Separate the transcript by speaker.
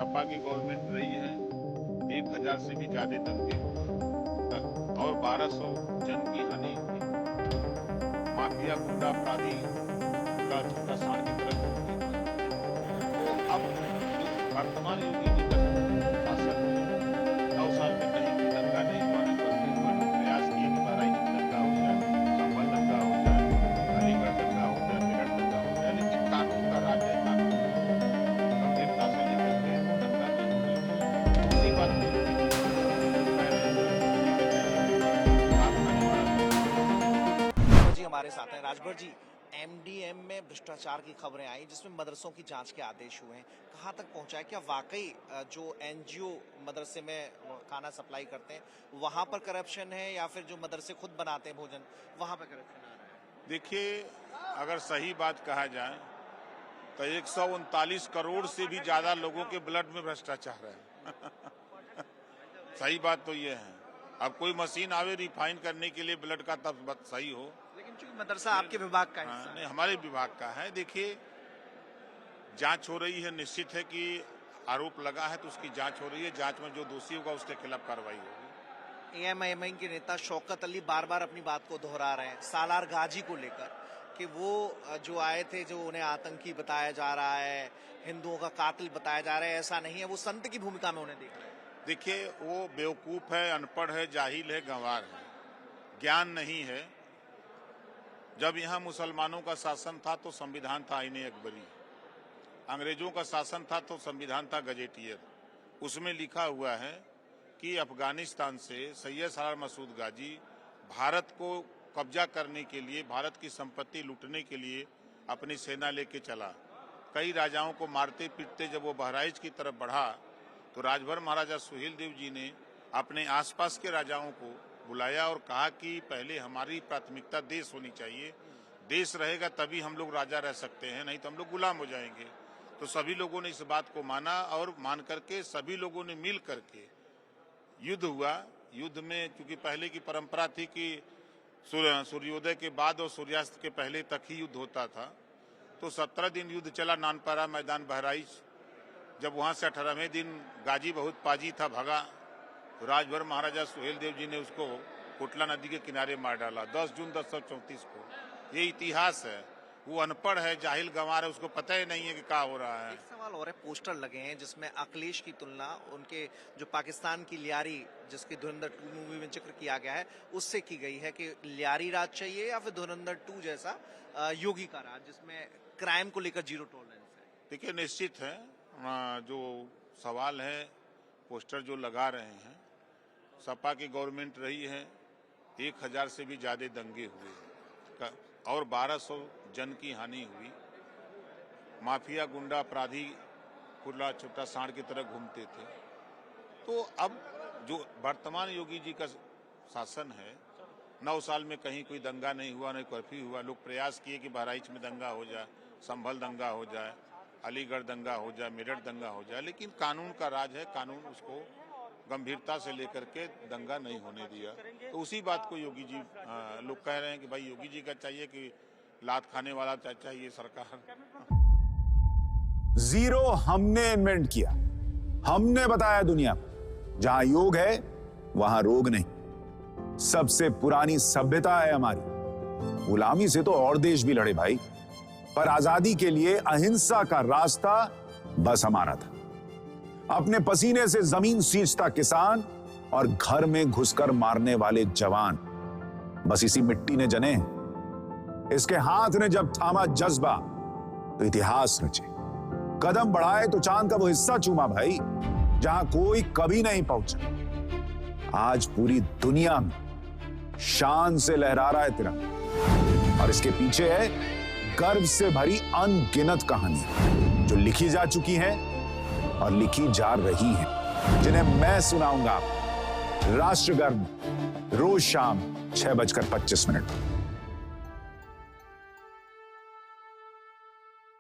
Speaker 1: सपा की गवर्नमेंट रही है 1000 से भी ज्यादा दंगे और 1200 जन की हानि हुई। माफिया गुंडा अपराधी का छोटा सांड की तरह घूमते थे। तो अब वर्तमान योगी जी का शासन 9 साल में कहीं भी दंगा नहीं हुआ, न कर्फ्यू हुआ, लोग प्रयास किए कि बहराइच में दंगा हो जाए, संभल दंगा हो जाए, अलीगढ़ दंगा हो जाए, मेरठ दंगा हो जाए, लेकिन कानून का राज है, कानून गंभीरता से लेकर के दंगा नहीं होने दिया। उसी बात को योगी जी कह रहे हैं
Speaker 2: जी हमारे साथ हैं राजभर जी। एमडीएम में भ्रष्टाचार की खबरें आई जिसमें मदरसों की जांच के आदेश हुए हैं, कहां तक पहुंचा है? क्या वाकई जो एनजीओ मदरसे में खाना सप्लाई करते हैं वहां पर करप्शन है या फिर जो मदरसे खुद बनाते हैं भोजन वहां पर करप्शन आ रहा है?
Speaker 1: देखिए, अगर सही बात कहा जाए तो 139 करोड़ से भी ज्यादा लोगों के ब्लड में भ्रष्टाचार है। सही बात तो ये है। अब कोई मशीन आवे रिफाइन करने के लिए ब्लड का, तब बात सही हो।
Speaker 2: लेकिन चूंकि मदरसा आपके विभाग का हिस्सा है।
Speaker 1: नहीं, हमारे विभाग का है। देखिए, जांच हो रही है, निश्चित है कि आरोप लगा है तो उसकी जांच हो रही है। जांच में जो दोषी होगा उसके खिलाफ कार्रवाई होगी।
Speaker 2: एएमआईएम के नेता शौकत अली बार बार अपनी बात को दोहरा रहे हैं सालार गाजी को लेकर कि वो जो आए थे, जो उन्हें आतंकी बताया जा रहा है, हिंदुओं का कातिल बताया जा रहा है, ऐसा नहीं है। वो संत की भूमिका में उन्हें देख रहे हैं।
Speaker 1: देखिए, वो बेवकूफ है, अनपढ़ है, जाहिल है, गंवार है, ज्ञान नहीं है। जब यहाँ मुसलमानों का शासन था तो संविधान था आईने अकबरी, अंग्रेजों का शासन था तो संविधान था गजेटियर। उसमें लिखा हुआ है कि अफगानिस्तान से सैयद सालार मसूद गाजी भारत को कब्जा करने के लिए, भारत की संपत्ति लूटने के लिए अपनी सेना लेके चला। कई राजाओं को मारते पीटते जब वो बहराइच की तरफ बढ़ा तो राजभर महाराजा सुहेल देव जी ने अपने आसपास के राजाओं को बुलाया और कहा कि पहले हमारी प्राथमिकता देश होनी चाहिए। देश रहेगा तभी हम लोग राजा रह सकते हैं, नहीं तो हम लोग गुलाम हो जाएंगे। तो सभी लोगों ने इस बात को माना और मान करके सभी लोगों ने मिल करके युद्ध हुआ। युद्ध में चूंकि पहले की परंपरा थी कि सूर्योदय के बाद और सूर्यास्त के पहले तक ही युद्ध होता था, तो 17 दिन युद्ध चला नानपारा मैदान बहराइच। जब वहां से 18वें दिन गाजी बहुत पाजी था, भगा, तो राजभर महाराजा सुहेल देव जी ने उसको कोटला नदी के किनारे मार डाला 10 जून 1034 को। ये इतिहास है। वो अनपढ़ है, जाहिल गंवार है, उसको पता ही नहीं है कि क्या हो रहा है।
Speaker 2: एक सवाल और है, पोस्टर लगे हैं जिसमें अखिलेश की तुलना उनके जो पाकिस्तान की लियारी, जिसकी धुरंधर 2 मूवी में जिक्र किया गया है, उससे की गई है कि लियारी राज चाहिए या फिर धुरंधर 2 जैसा योगी का राज जिसमें क्राइम को लेकर जीरो टॉलरेंस है।
Speaker 1: देखिए, निश्चित है, जो सवाल है पोस्टर जो लगा रहे हैं, सपा की गवर्नमेंट रही है 1000 से भी ज्यादा दंगे हुए और 1200 जन की हानि हुई। माफिया गुंडा अपराधी खुला छोटा सांड की तरह घूमते थे। तो अब जो वर्तमान योगी जी का शासन है, 9 साल में कहीं कोई दंगा नहीं हुआ, नहीं कर्फ्यू हुआ। लोग प्रयास किए कि बहराइच में दंगा हो जाए, संभल दंगा हो जाए, अलीगढ़ दंगा हो जाए, मेरठ दंगा हो जाए, लेकिन कानून का राज है, कानून उसको गंभीरता से लेकर के दंगा नहीं होने दिया। तो उसी बात को योगी जी लोग कह रहे हैं कि भाई योगी जी का चाहिए कि लात खाने वाला चाहिए सरकार।
Speaker 3: जीरो हमने इन्वेंट किया, हमने बताया दुनिया को जहां योग है वहां रोग नहीं। सबसे पुरानी सभ्यता है हमारी। गुलामी से तो और देश भी लड़े भाई, पर आजादी के लिए अहिंसा का रास्ता बस हमारा था। अपने पसीने से जमीन सींचता किसान और घर में घुसकर मारने वाले जवान, बस इसी मिट्टी ने जने हैं। इसके हाथ ने जब थामा जज्बा तो इतिहास रचे। कदम बढ़ाए तो चांद का वो हिस्सा चूमा भाई जहां कोई कभी नहीं पहुंचा। आज पूरी दुनिया में शान से लहरा रहा है तिरंगा और इसके पीछे है गर्व से भरी अनगिनत कहानियां जो लिखी जा चुकी हैं और लिखी जा रही हैं, जिन्हें मैं सुनाऊंगा आपको राष्ट्रगर्व रोज शाम 6:25 पर।